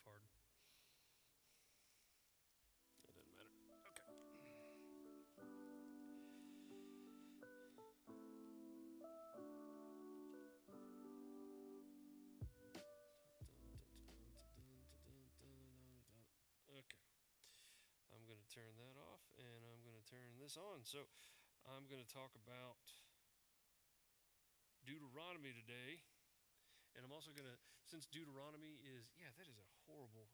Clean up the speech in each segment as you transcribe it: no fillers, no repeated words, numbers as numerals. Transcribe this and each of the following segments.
stuff hard. It doesn't matter. Okay. Okay. I'm going to turn that off and I'm going to turn this on. So I'm going to talk about Deuteronomy today. And I'm also going to, since Deuteronomy is, yeah, that is a horrible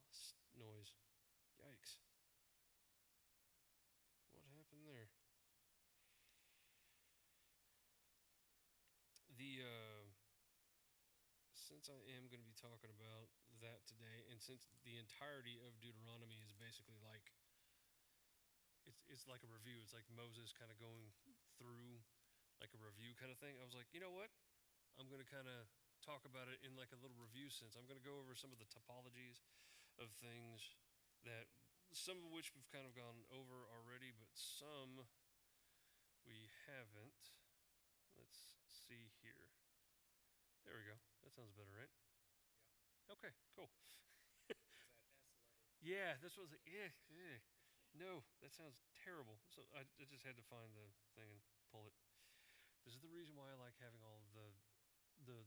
noise. Yikes. What happened there? The, since I am going to be talking about that today, and since the entirety of Deuteronomy is basically like, it's like a review. It's like Moses kind of going through like a review kind of thing. I was like, you know what? I'm going to kind of talk about it in like a little review sense. I'm going to go over some of the topologies of things that some of which we've kind of gone over already, but some we haven't. Let's see here. There we go. That sounds better, right? Yeah. Okay, cool. Is that S lever? Yeah, this was like, yeah. No, that sounds terrible. So I just had to find the thing and pull it. This is the reason why I like having all of the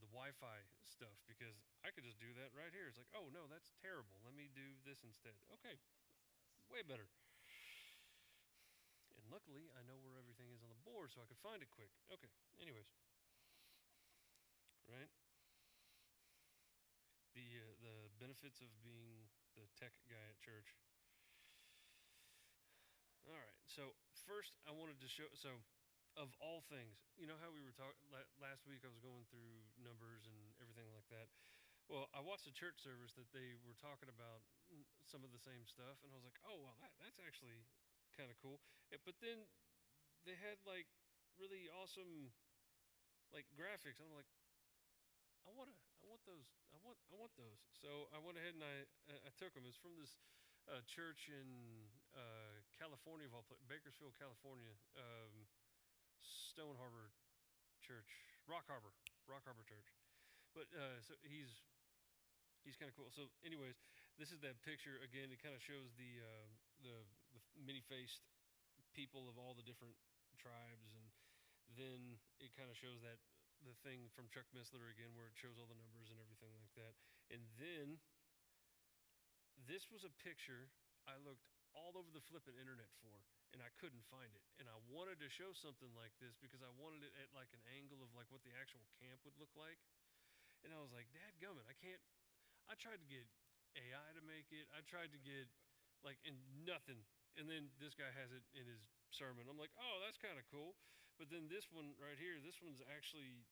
Wi-Fi stuff because I could just do that right here. It's like, oh no, that's terrible. Let me do this instead. Okay, That's nice. way better. And luckily, I know where everything is on the board, so I could find it quick. Okay. Anyways, right? The benefits of being the tech guy at church. All right. So first, I wanted to show. So, of all things, you know how we were talking last week? I was going through numbers and everything like that. Well, I watched a church service that they were talking about some of the same stuff, and I was like, oh, well, that's actually kind of cool. But then they had like really awesome like graphics. I'm like, I want those, I want those. So I went ahead and I took them. It's from this church in California, of all Bakersfield, California, Stone Harbor Church, Rock Harbor Church. But so he's kind of cool. So, anyways, this is that picture again. It kind of shows the many-faced people of all the different tribes, and then it kind of shows that the thing from Chuck Missler again, where it shows all the numbers and everything like that. And then this was a picture I looked all over the flipping internet for, and I couldn't find it. And I wanted to show something like this because I wanted it at like an angle of like what the actual camp would look like. And I was like, Dad gummit, I can't. I tried to get AI to make it. I tried to get like, and nothing. And then this guy has it in his sermon. I'm like, oh, that's kind of cool. But then this one right here, this one's actually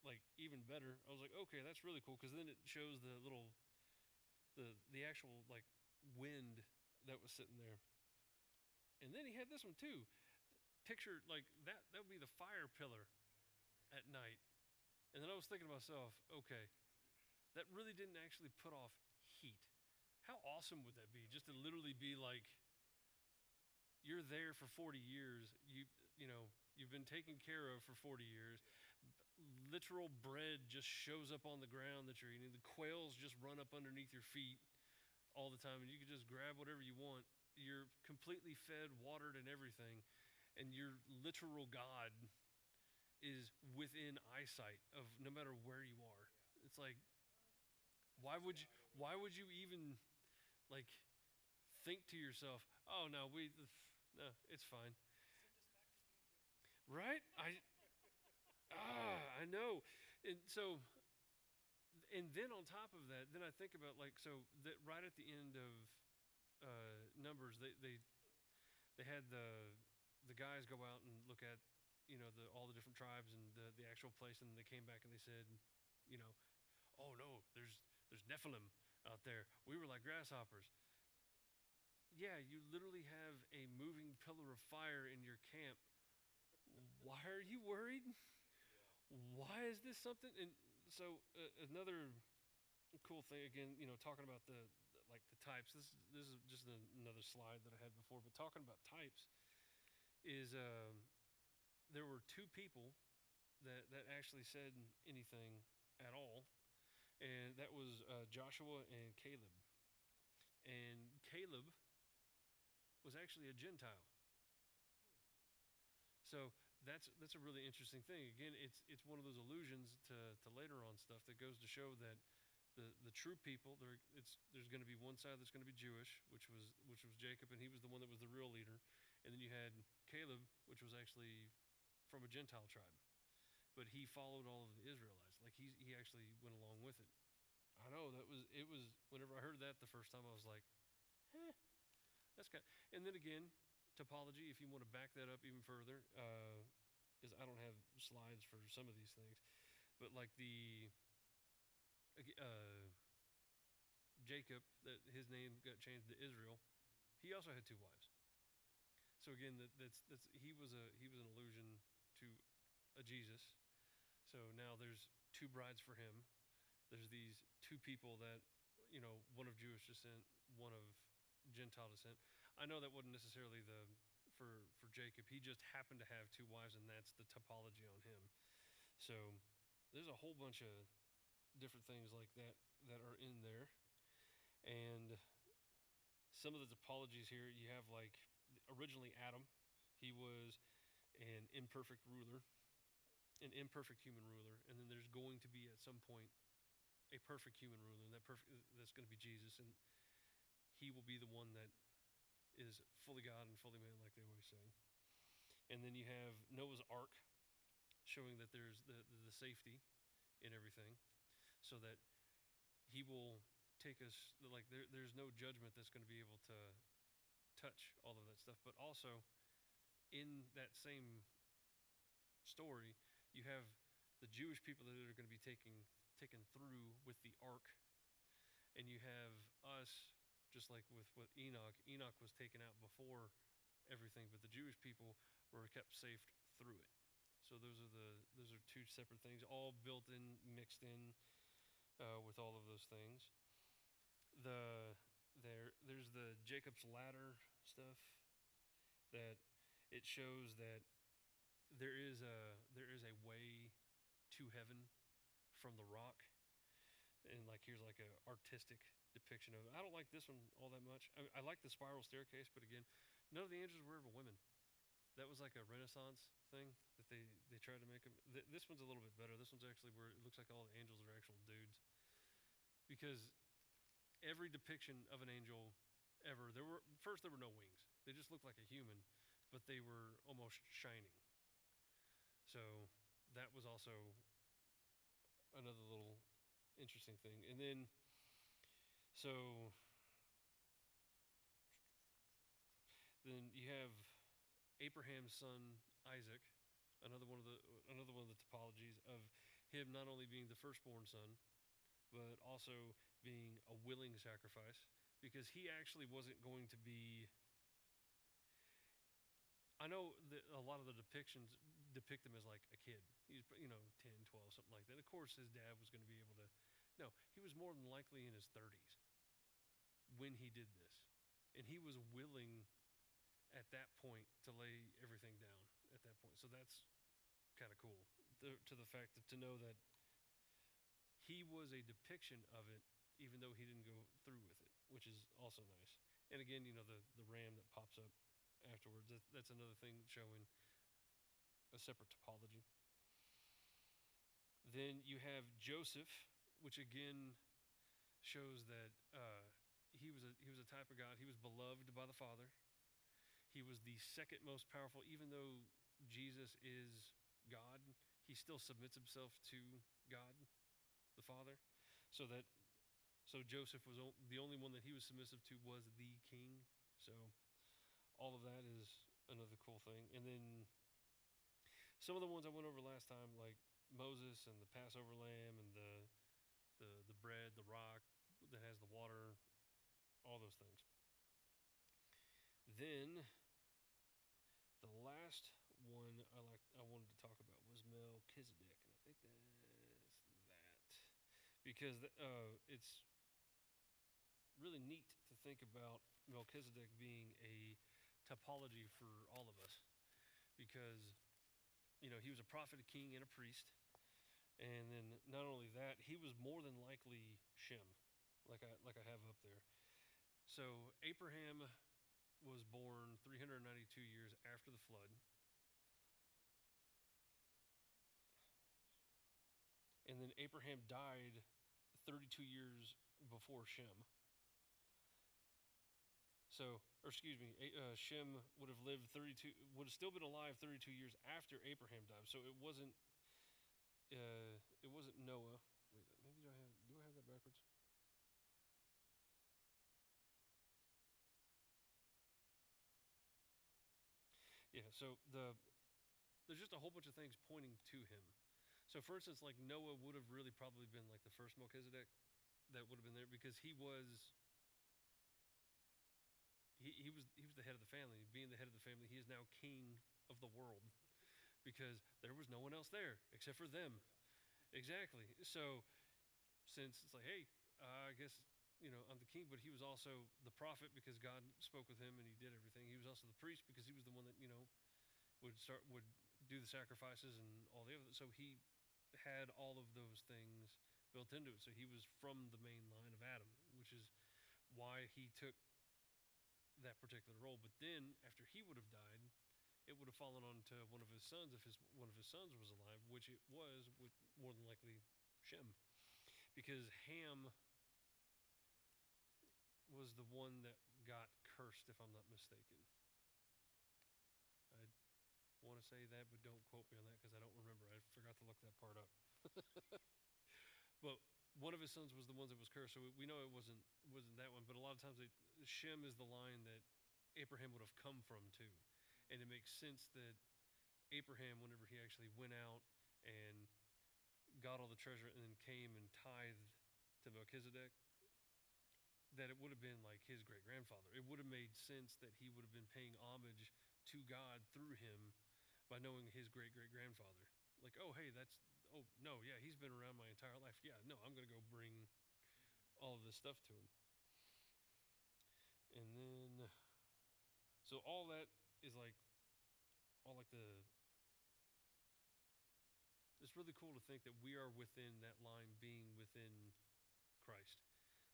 like even better. I was like, okay, that's really cool because then it shows the little, the actual like wind that was sitting there. And then he had this one too. Picture like that. That would be the fire pillar at night. And then I was thinking to myself, okay, that really didn't actually put off heat. How awesome would that be? Just to literally be like, you're there for 40 years. You know, you've been taken care of for 40 years. Literal bread just shows up on the ground that you're eating. The quails just run up underneath your feet all the time, and you can just grab whatever you want. You're completely fed, watered, and everything. And your literal God is within eyesight of no matter where you are. Yeah. It's like, That's just God over why there. would you even like think to yourself, oh no, no, it's fine. Send us back to Egypt. Right? I know. And so, and then on top of that, then I think about like, so that right at the end of Numbers, they had the guys go out and look at, you know, all the different tribes and the actual place, and they came back and they said, you know, oh no, there's Nephilim out there. We were like grasshoppers. Yeah, you literally have a moving pillar of fire in your camp. Why are you worried? Yeah. Why is this something? And so another cool thing again, you know, talking about like the types. This is just another slide that I had before, but talking about types is there were two people that actually said anything at all, and that was Joshua and Caleb. and Caleb was actually a Gentile. So that's a really interesting thing. Again, it's one of those allusions to later on stuff that goes to show that the true people there's going to be one side that's going to be Jewish, which was Jacob, and he was the one that was the real leader, and then you had Caleb, which was actually from a Gentile tribe, but he followed all of the Israelites. Like he actually went along with it. I know it was whenever I heard that the first time I was like, eh, that's kind. And then again, topology. If you want to back that up even further, is I don't have slides for some of these things, but like the uh, Jacob, that his name got changed to Israel. He also had two wives. So again, that's he was an allusion to a Jesus. So now there's two brides for him. There's these two people that, one of Jewish descent, one of Gentile descent. I know that wasn't necessarily the for Jacob. He just happened to have two wives, and that's the topology on him. So there's a whole bunch of different things like that are in there, and some of the topologies here you have like originally Adam. He was an imperfect ruler, an imperfect human ruler, and then there's going to be at some point a perfect human ruler, and that's going to be Jesus, and he will be the one that is fully God and fully man, like they always say. And then you have Noah's Ark, showing that there's the safety in everything, so that he will take us, like there's no judgment that's going to be able to touch all of that stuff. But also in that same story, you have the Jewish people that are going to be taken through with the ark, and you have us, just like with Enoch. Enoch was taken out before everything, but the Jewish people were kept safe through it. So those are two separate things, all built in, mixed in with all of those things. There's the Jacob's ladder stuff, that it shows that there is a way to heaven from the rock, and like here's like a artistic depiction of it. I don't like this one all that much. I like the spiral staircase, but again, none of the angels were ever women. That was like a Renaissance thing that they tried to make them. This one's a little bit better. This one's actually where it looks like all the angels are actual dudes, because every depiction of an angel ever, there were no wings. They just looked like a human, but they were almost shining. So that was also another little interesting thing. And then then you have Abraham's son Isaac, another one of the topologies of him not only being the firstborn son, but also being a willing sacrifice, because he actually wasn't going to be. I know that a lot of the depictions depict him as like a kid. He's 10, 12, something like that. Of course, his dad was going to be able to. No, he was more than likely in his 30s when he did this, and he was willing at that point to lay everything down at that point. So that's kind of cool, to the fact that to know that he was a depiction of it, even though he didn't go through with it, which is also nice. And again, the ram that pops up afterwards, that's another thing showing a separate topology. Then you have Joseph, which again shows that he was a type of God. He was beloved by the Father. He was the second most powerful, even though Jesus is God, he still submits himself to God, the Father. So Joseph was the only one that he was submissive to was the king. So all of that is another cool thing. And then some of the ones I went over last time, like Moses and the Passover lamb and the bread, the rock that has the water, all those things. Then the last one I wanted to talk about was Melchizedek, and I think that's that, because it's really neat to think about Melchizedek being a topology for all of us, because he was a prophet, a king, and a priest, and then not only that, he was more than likely Shem, like I have up there. So Abraham was born 392 years after the flood, and then Abraham died 32 years before Shem. So, or excuse me, Shem would have lived 32, would have still been alive 32 years after Abraham died. So it wasn't Noah. Wait, maybe do I have that backwards? Yeah. So there's just a whole bunch of things pointing to him. So for instance, like Noah would have really probably been like the first Melchizedek that would have been there because he was the head of the family. Being the head of the family, he is now king of the world because there was no one else there except for them. Exactly. So since it's like, hey, I guess I'm the king, but he was also the prophet because God spoke with him and he did everything. He was also the priest because he was the one that would do the sacrifices and all the other. So he had all of those things built into it. So he was from the main line of Adam, which is why he took that particular role. But then after he would have died, it would have fallen onto one of his sons if one of his sons was alive, which it was with more than likely Shem, because Ham was the one that got cursed, if I'm not mistaken. I want to say that, but don't quote me on that because I don't remember. I forgot to look that part up. But one of his sons was the one that was cursed, so we know it wasn't that one. But a lot of times, Shem is the line that Abraham would have come from too, and it makes sense that Abraham, whenever he actually went out and got all the treasure and then came and tithed to Melchizedek, that it would have been like his great grandfather. It would have made sense that he would have been paying homage to God through him by knowing his great great grandfather. Like, oh, hey, oh, no, yeah, he's been around my entire life. Yeah, no, I'm going to go bring all of this stuff to him. And then, so all that is like, all like it's really cool to think that we are within that line being within Christ.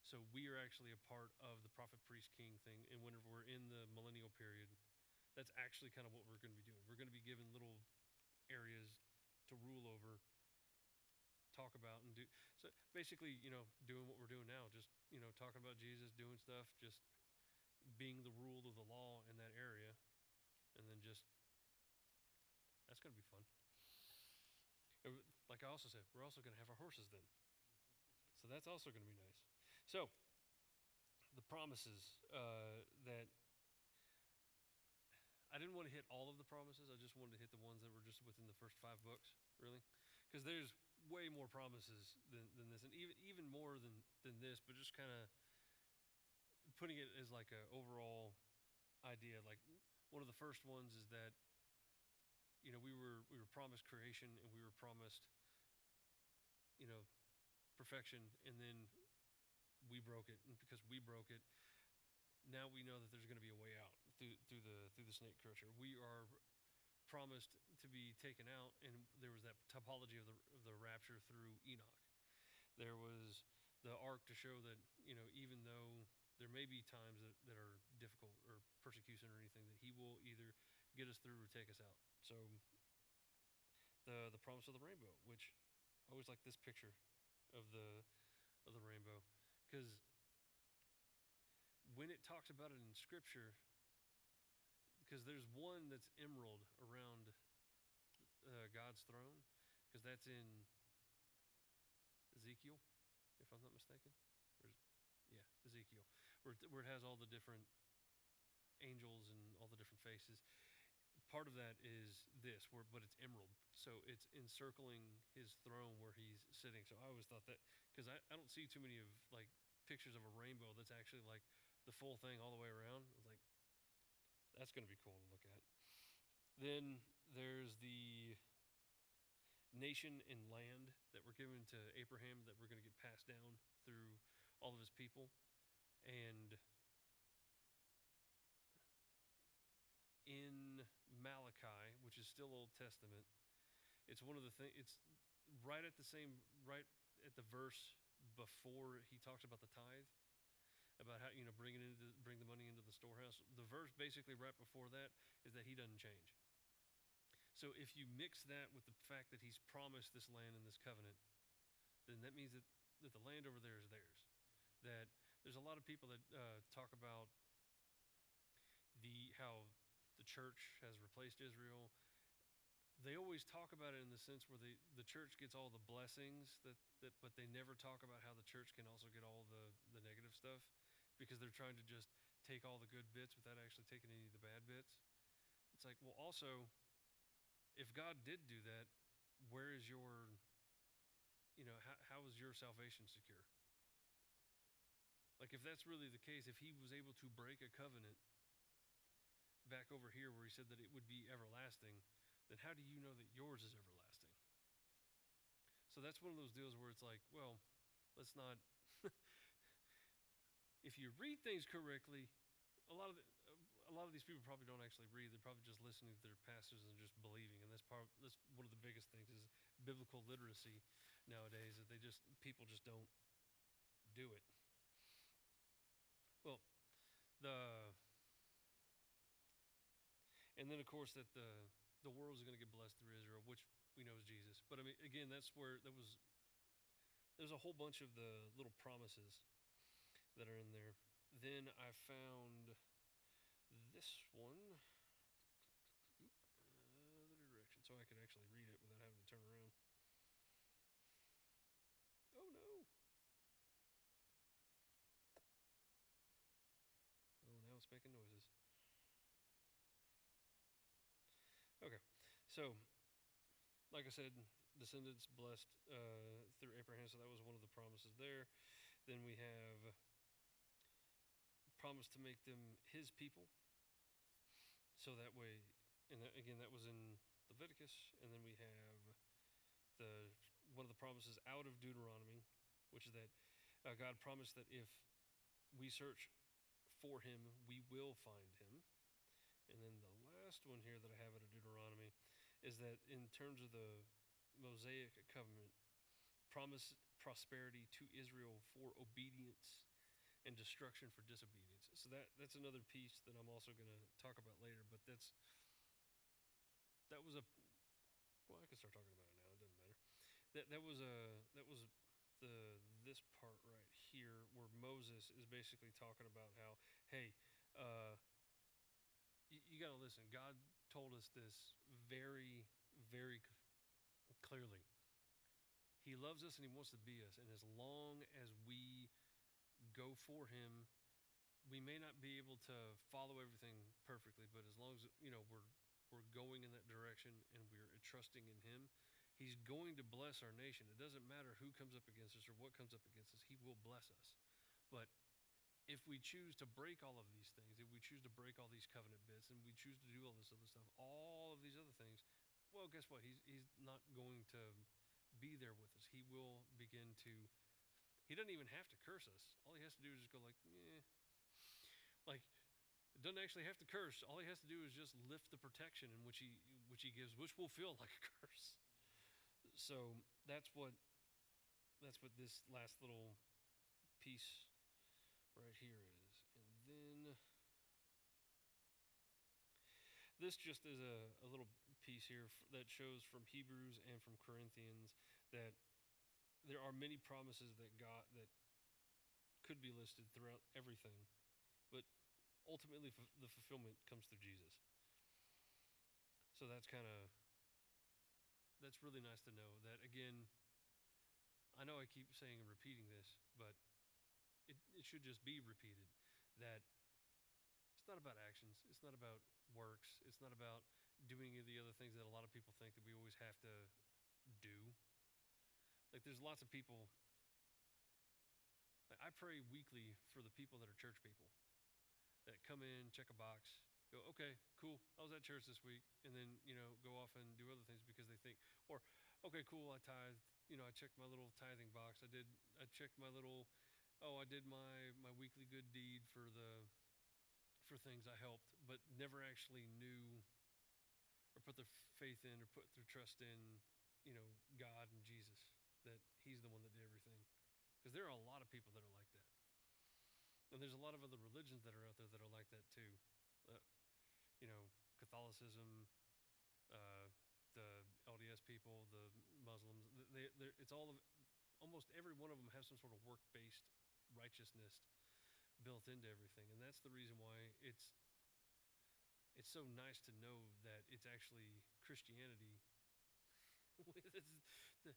So we are actually a part of the prophet, priest, king thing. And whenever we're in the millennial period, that's actually kind of what we're going to be doing. We're going to be given little areas to rule over, talk about, and do. So basically, doing what we're doing now, just, talking about Jesus, doing stuff, just being the rule of the law in that area. And then just, that's going to be fun. Like I also said, we're also going to have our horses then. So that's also going to be nice. So, the promises that I didn't want to hit all of the promises. I just wanted to hit the ones that were just within the first 5 books, really, because there's way more promises than this, and even more than this. But just kind of putting it as like an overall idea. Like one of the first ones is that we were promised creation and we were promised perfection, and then we broke it, and because we broke it, now we know that there's going to be a way out through the snake crusher. We are promised to be taken out, and there was that topology of the rapture through Enoch. There was the ark to show that even though there may be times that are difficult or persecution or anything, that he will either get us through or take us out. So the promise of the rainbow, which I always like this picture of the rainbow, because when it talks about it in Scripture, because there's one that's emerald around God's throne, because that's in Ezekiel, if I'm not mistaken. Yeah, Ezekiel, where it has all the different angels and all the different faces. Part of that is this, but it's emerald, so it's encircling his throne where he's sitting. So I always thought that, because I don't see too many of like pictures of a rainbow that's actually like the full thing all the way around. I was like, that's going to be cool to look at. Then there's the nation and land that were given to Abraham that were going to get passed down through all of his people. And in Malachi, which is still Old Testament, it's one of the things, it's right at the verse before he talks about the tithe, about how bring the money into the storehouse. The verse basically right before that is that he doesn't change. So if you mix that with the fact that he's promised this land and this covenant, then that means that the land over there is theirs. That there's a lot of people that talk about how the church has replaced Israel. They always talk about it in the sense where the church gets all the blessings but they never talk about how the church can also get all the negative stuff, because they're trying to just take all the good bits without actually taking any of the bad bits. It's like, well, also, if God did do that, where is your, how is your salvation secure? Like, if that's really the case, if he was able to break a covenant back over here where he said that it would be everlasting, then how do you know that yours is everlasting? So that's one of those deals where it's like, well, let's not. If you read things correctly, a lot of these people probably don't actually read. They're probably just listening to their pastors and just believing, and that's one of the biggest things is biblical literacy nowadays. That people just don't do it. Well, and then of course that the world is going to get blessed through Israel, which we know is Jesus. But I mean, again, that's where there's a whole bunch of the little promises that are in there. Then I found this one, the direction, so I could actually read it without having to turn around. Oh no! Oh, now it's making noises. Okay, so like I said, descendants blessed through Abraham, so that was one of the promises there. Then we have promised to make them his people, so that way, and again, that was in Leviticus. And then we have one of the promises out of Deuteronomy, which is that God promised that if we search for him, we will find him. And then the last one here that I have out of Deuteronomy is that in terms of the Mosaic covenant, promise prosperity to Israel for obedience and destruction for disobedience. So that's another piece that I'm also going to talk about later. But I can start talking about it now. It doesn't matter. That was this part right here where Moses is basically talking about how, hey, you got to listen. God told us this very, very clearly. He loves us and he wants to be us. And as long as we go for him, we may not be able to follow everything perfectly, but as long as we're going in that direction and we're trusting in him, he's going to bless our nation. It doesn't matter who comes up against us or what comes up against us. He will bless us. But if we choose to break all of these things, if we choose to break all these covenant bits, and we choose to do all this other stuff, all of these other things, well, guess what? He's not going to be there with us. He will begin to. He doesn't even have to curse us. All he has to do is just go like, like, it doesn't actually have to curse. All he has to do is just lift the protection in which he gives, which will feel like a curse. So that's what this last little piece right here is. And then this just is a little piece here that shows from Hebrews and from Corinthians that there are many promises that could be listed throughout everything, but ultimately the fulfillment comes through Jesus. So that's really nice to know that. Again, I know I keep saying and repeating this, but it should just be repeated, that it's not about actions, it's not about works, it's not about doing the other things that a lot of people think that we always have to do. Like, there's lots of people, like, I pray weekly for the people that are church people, that come in, check a box, go, okay, cool, I was at church this week, and then, go off and do other things because they think, or, okay, cool, I tithed, I checked my little tithing box, I checked my little, I did my weekly good deed for things I helped, but never actually knew or put their faith in or put their trust in, God and Jesus, that he's the one that did everything. Because there are a lot of people that are like that. And there's a lot of other religions that are out there that are like that too. Uh, Catholicism, the LDS people, the Muslims. It's all of almost every one of them has some sort of work-based righteousness built into everything, and that's the reason why it's so nice to know that it's actually Christianity. the,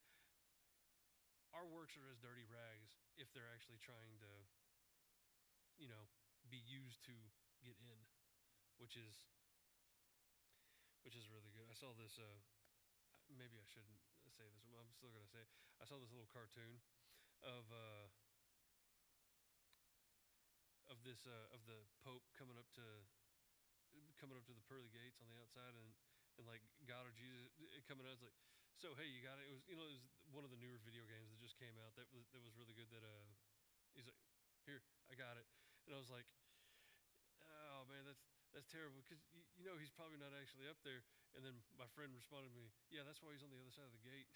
our works are as dirty rags if they're actually trying to, be used to get in, which is really good. I saw this. Maybe I shouldn't say this, but I'm still gonna say it. I saw this little cartoon of of the Pope coming up to the pearly gates on the outside, and like God or Jesus coming out. It's like, so hey, you got it. It was one of the newer video games that just came out that was really good. That he's like, here, I got it, and I was like, oh man, that's terrible because he's probably not actually up there. And then my friend responded to me, yeah, that's why he's on the other side of the gate.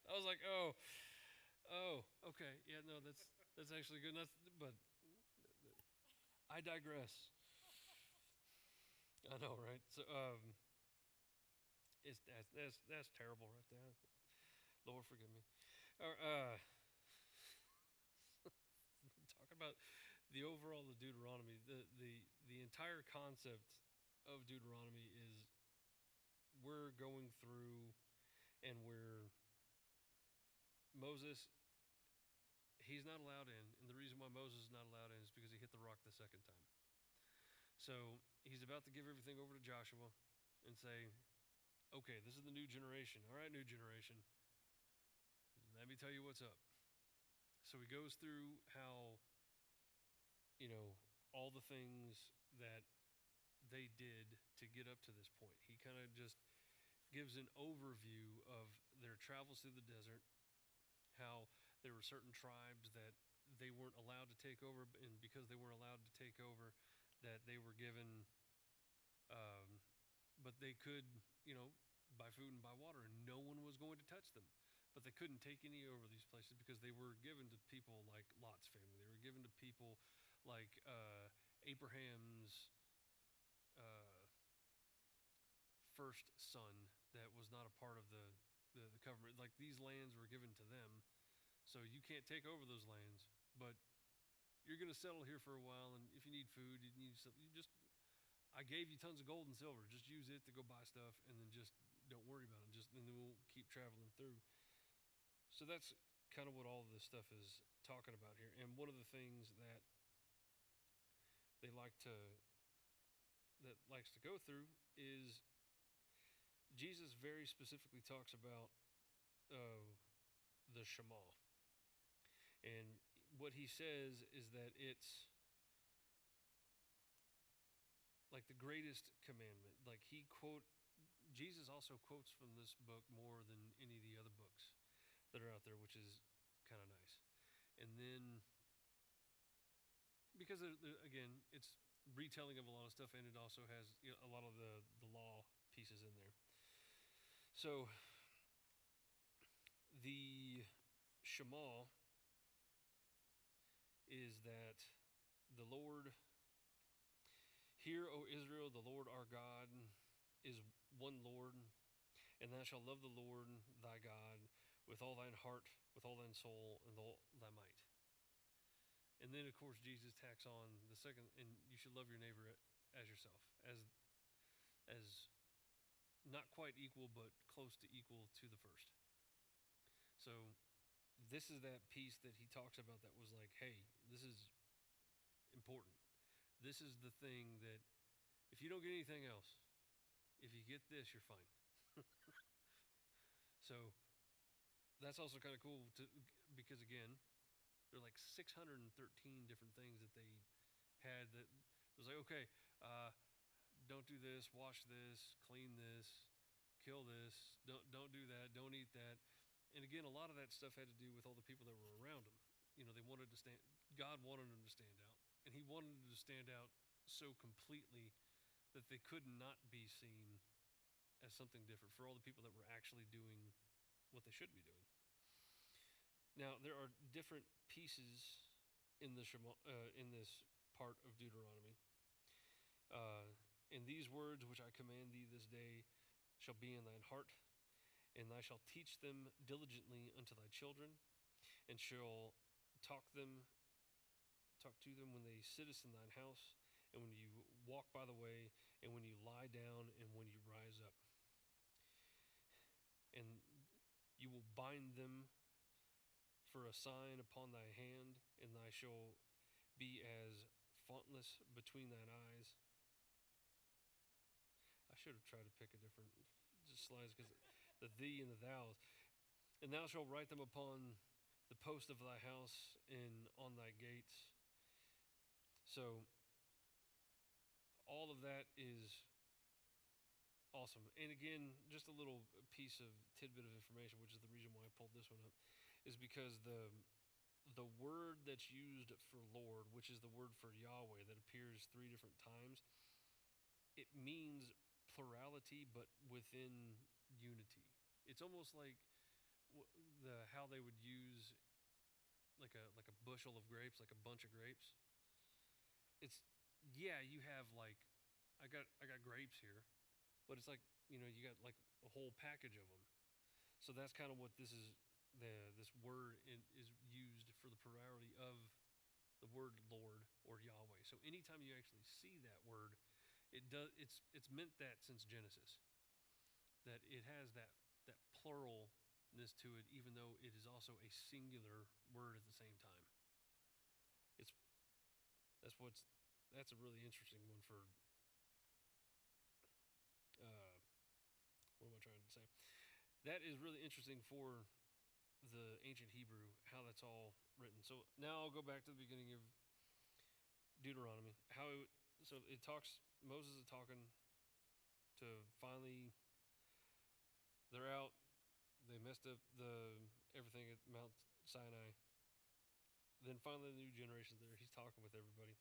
I was like, oh, okay, yeah, no, that's actually good. But I digress. I know, right? So that's terrible right there. Lord forgive me. Talking about the overall of Deuteronomy, the entire concept of Deuteronomy is we're going through and where Moses, he's not allowed in, and the reason why Moses is not allowed in is because he hit the rock the second time. So he's about to give everything over to Joshua and say, okay, this is the new generation. All right, new generation, let me tell you what's up. So he goes through how all the things that they did to get up to this point. He kind of just gives an overview of their travels through the desert, how there were certain tribes that they weren't allowed to take over, and because they weren't allowed to take over, that they were given, but they could, buy food and buy water, and no one was going to touch them. But they couldn't take any over these places because they were given to people like Lot's family. They were given to people like Abraham's first son that was not a part of the covenant. Like these lands were given to them, so you can't take over those lands, but you're going to settle here for a while, and if you need food, you need something, I gave you tons of gold and silver. Just use it to go buy stuff, and then just don't worry about it. And then we'll keep traveling through. So that's kind of what all of this stuff is talking about here. And one of the things that they likes to go through is Jesus very specifically talks about the Shema. And what he says is that it's like the greatest commandment. Like Jesus also quotes from this book more than any of the other books that are out there, which is kind of nice. And then, because again, it's retelling of a lot of stuff, and it also has a lot of the law pieces in there. So the Shema is that the Lord, hear, O Israel, the Lord our God is one Lord, and thou shalt love the Lord thy God with all thine heart, with all thine soul, and all thy might. And then, of course, Jesus tacks on the second, and you should love your neighbor as yourself, as not quite equal, but close to equal to the first. So this is that piece that he talks about that was like, hey, this is important. This is the thing that if you don't get anything else, if you get this, you're fine. So that's also kind of cool because again, there are like 613 different things that they had that was like, okay, don't do this, wash this, clean this, kill this, don't do that, don't eat that. And again, a lot of that stuff had to do with all the people that were around them. They wanted to stand, God wanted them to stand out. And he wanted them to stand out so completely that they could not be seen as something different for all the people that were actually doing what they should be doing. Now, there are different pieces in in this part of Deuteronomy. Uh, and these words which I command thee this day shall be in thine heart, and thou shalt teach them diligently unto thy children, and shall talk them talk to them when they sittest in thine house, and when you walk by the way, and when you lie down, and when you rise up. And you will bind them for a sign upon thy hand, and thy shall be as faultless between thine eyes. I should have tried to pick a different slides because the thee and the thous. And thou shalt write them upon the post of thy house and on thy gates. So all of that is awesome. And again, just a little piece of tidbit of information, which is the reason why I pulled this one up, is because the word that's used for Lord, which is the word for Yahweh that appears 3 different times, it means plurality but within unity. It's almost like how they would use like a bushel of grapes, like a bunch of grapes. It's yeah, you have like I got grapes here, but it's like you got like a whole package of them. So that's kind of what this word is used for the plurality of the word Lord or Yahweh. So anytime you actually see that word, it's meant that since Genesis, that it has that pluralness to it, even though it is also a singular word at the same time. It's that's a really interesting one for what am I trying to say? That is really interesting for the ancient Hebrew, how that's all written. So now I'll go back to the beginning of Deuteronomy. So it talks. Moses is talking to finally. They're out. They messed up everything at Mount Sinai. Then finally, the new generation's there. He's talking with everybody.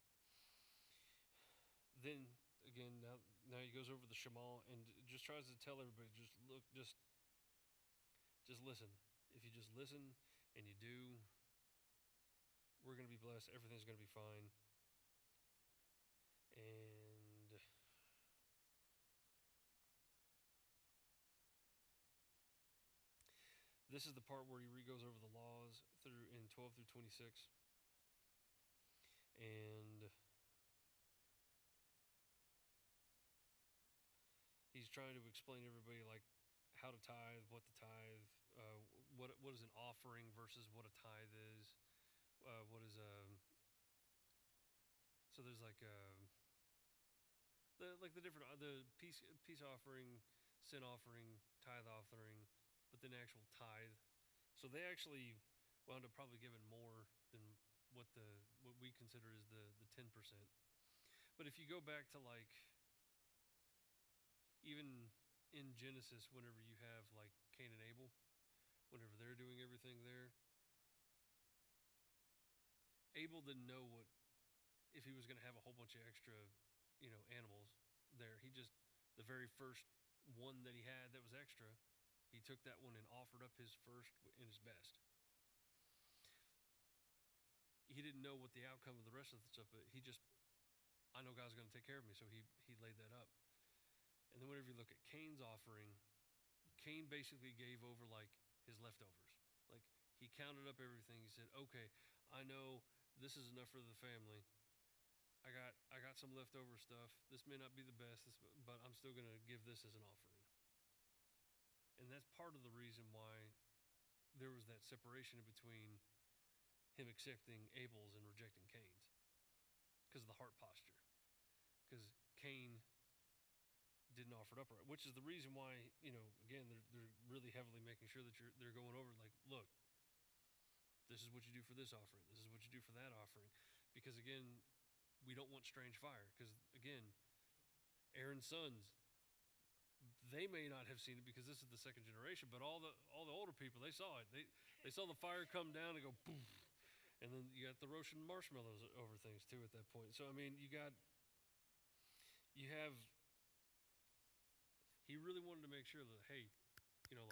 Then again, now he goes over the Shema and just tries to tell everybody, just look, just listen. If you just listen and you do, we're going to be blessed. Everything's going to be fine. And this is the part where he goes over the laws through in 12 through 26. And he's trying to explain to everybody like how to tithe, what to tithe, what is an offering versus what a tithe is. What is so there's the different the peace offering, sin offering, tithe offering, but then actual tithe. So they actually wound up probably giving more than what we consider is the 10%. But if you go back to like even in Genesis, whenever you have like Cain and Abel, whenever they're doing everything there, Abel didn't know what if he was going to have a whole bunch of extra, animals there. He just the very first one that he had that was extra, he took that one and offered up his first and his best. He didn't know what the outcome of the rest of the stuff, but I know God's going to take care of me, so he laid that up. And then whenever you look at Cain's offering, Cain basically gave over like his leftovers. Like he counted up everything. He said, "Okay, I know this is enough for the family. I got some leftover stuff. This may not be the best, but I'm still going to give this as an offering." And that's part of the reason why there was that separation between him accepting Abel's and rejecting Cain's, because of the heart posture. Because Cain didn't offer it up right, which is the reason why again they're really heavily making sure that they're going over like, look, this is what you do for this offering, this is what you do for that offering, because again, we don't want strange fire. Because again, Aaron's sons, they may not have seen it because this is the second generation, but all the older people, they saw it. They saw the fire come down and go poof, and then you got the roasting marshmallows over things too at that point. So I mean, you have. He really wanted to make sure that, hey,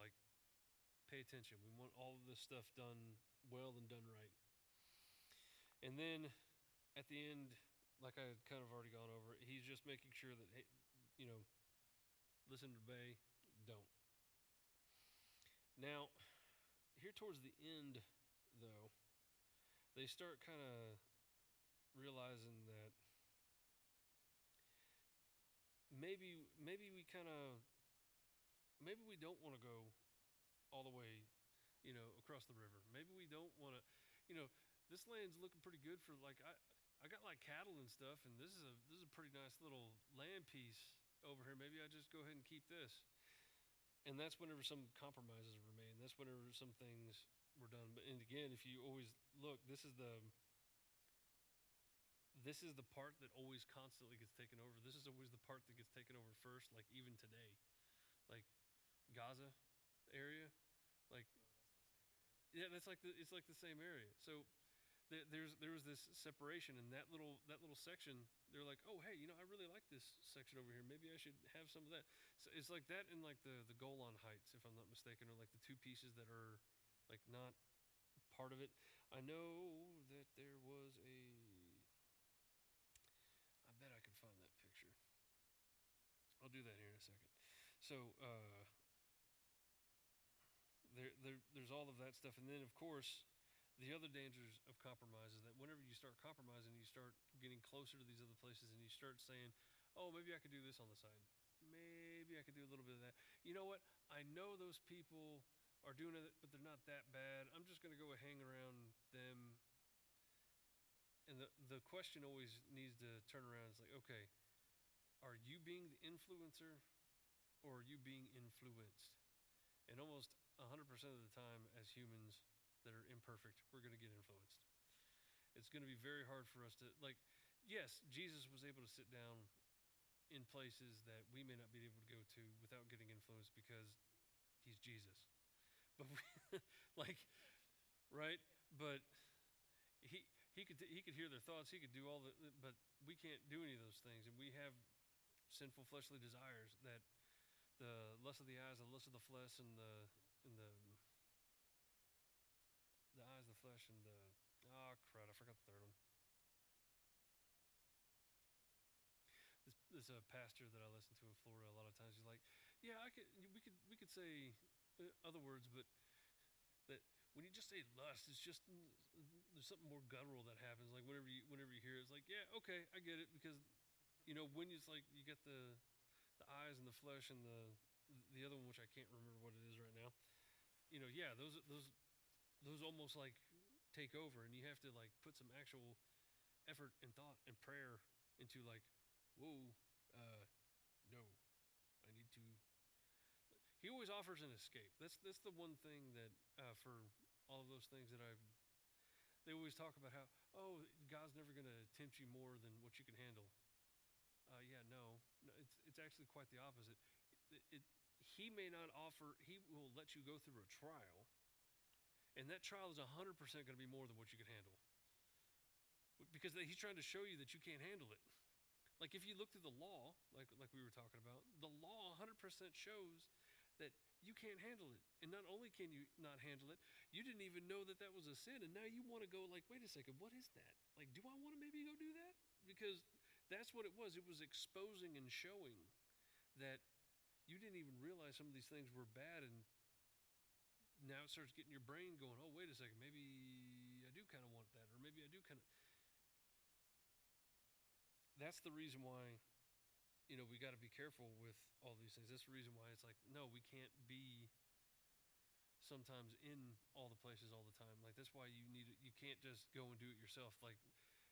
like, pay attention. We want all of this stuff done well and done right. And then at the end, like I had kind of already gone over, he's just making sure that, hey, you know, listen to Bay, don't. Now, here towards the end, though, they start kind of realizing that maybe we kind of maybe we don't want to go all the way, across the river. Maybe we don't want to, you know, this land's looking pretty good for like I got like cattle and stuff, and this is a pretty nice little land piece over here. Maybe I just go ahead and keep this. And that's whenever some compromises were made. That's whenever some things were done. But and again, if you always look, this is the part that always constantly gets taken over. This is always the part that gets taken over first. Like even today, like Gaza area, like Oh, yeah, it's like the same area. So there was this separation in that little section. They're like, oh hey, I really like this section over here. Maybe I should have some of that. So it's like that in like the Golan Heights, if I'm not mistaken, or like the two pieces that are like not part of it. I know that there was a. I bet I could find that picture. I'll do that here in a second. So there's all of that stuff, and then of course the other dangers of compromise is that whenever you start compromising, you start getting closer to these other places, and you start saying, "Oh, maybe I could do this on the side. Maybe I could do a little bit of that." You know what? I know those people are doing it, but they're not that bad. I'm just going to go hang around them. And the question always needs to turn around. It's like, okay, are you being the influencer, or are you being influenced? And almost 100% of the time, as humans that are imperfect, we're going to get influenced. It's going to be very hard for us to, like, yes, Jesus was able to sit down in places that we may not be able to go to without getting influenced because he's Jesus. But we, like, right? But he could hear their thoughts. He could do all the, but we can't do any of those things, and we have sinful fleshly desires that the lust of the eyes, the lust of the flesh, and the eyes, the flesh, and the crud, I forgot the third one. This pastor that I listen to in Florida a lot of times, he's like, yeah, we could say other words, but that when you just say lust, it's just there's something more guttural that happens. Like whenever you hear it, it's like, yeah, okay, I get it, because when it's like you get the eyes and the flesh and the other one, which I can't remember what it is right now. Yeah, those almost like take over, and you have to like put some actual effort and thought and prayer into like, whoa, no, I need to. He always offers an escape. That's the one thing that for all of those things that they always talk about how, oh, God's never going to tempt you more than what you can handle. Yeah, no, it's actually quite the opposite. He may not offer. He will let you go through a trial, and that trial is 100% going to be more than what you can handle, because he's trying to show you that you can't handle it. Like if you look through the law, like we were talking about, the law 100% shows that you can't handle it. And not only can you not handle it, you didn't even know that that was a sin, and now you want to go like, wait a second, what is that? Like, do I want to maybe go do that? Because that's what it was. It was exposing and showing that you didn't even realize some of these things were bad, and now it starts getting your brain going, oh, wait a second, maybe I do kind of want that, or maybe I do kind of. That's the reason why we got to be careful with all these things. That's the reason why it's like, no, we can't be sometimes in all the places all the time. Like that's why you can't just go and do it yourself. Like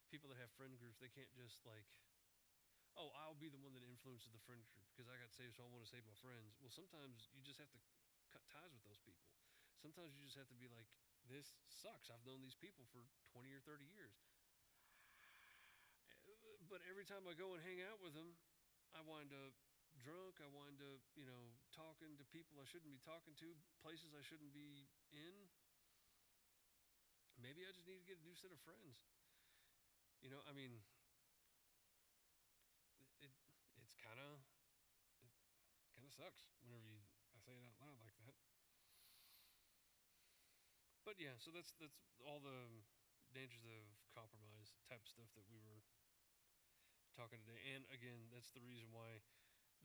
people that have friend groups, they can't just like, oh, I'll be the one that influences the friend group because I got saved, so I want to save my friends. Well, sometimes you just have to cut ties with those people. Sometimes you just have to be like, this sucks. I've known these people for 20 or 30 years. But every time I go and hang out with them, I wind up drunk. I wind up, talking to people I shouldn't be talking to, places I shouldn't be in. Maybe I just need to get a new set of friends. I mean, it's kind of sucks whenever I say it out loud like that. But yeah, so that's all the dangers of compromise type stuff that we were talking today. And again, that's the reason why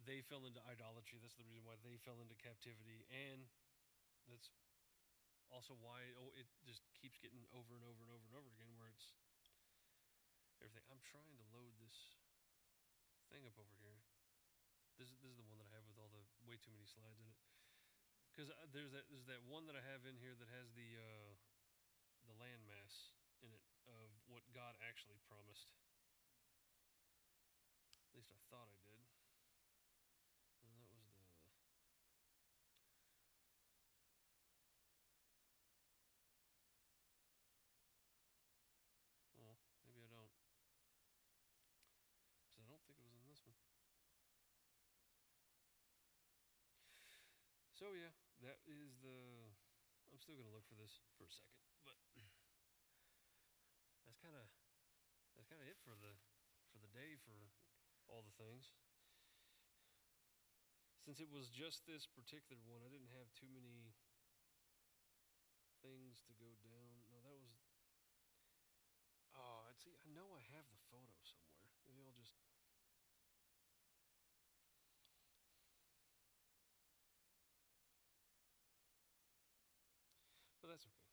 they fell into idolatry. That's the reason why they fell into captivity. And that's also why it just keeps getting over and over and over and over again, where it's everything. I'm trying to load this thing up over here. This is the one that I have with all the way too many slides in it. Because there's that one that I have in here that has the landmass in it of what God actually promised. At least I thought I did. And that was the. Oh, maybe I don't. Because I don't think it was in this one. So yeah, that is the. I'm still gonna look for this for a second, but that's kind of it for the day for all the things. Since it was just this particular one, I didn't have too many things to go down. No, that was. Oh, I'd see. I know I have the photo somewhere. Maybe I'll just. But that's okay.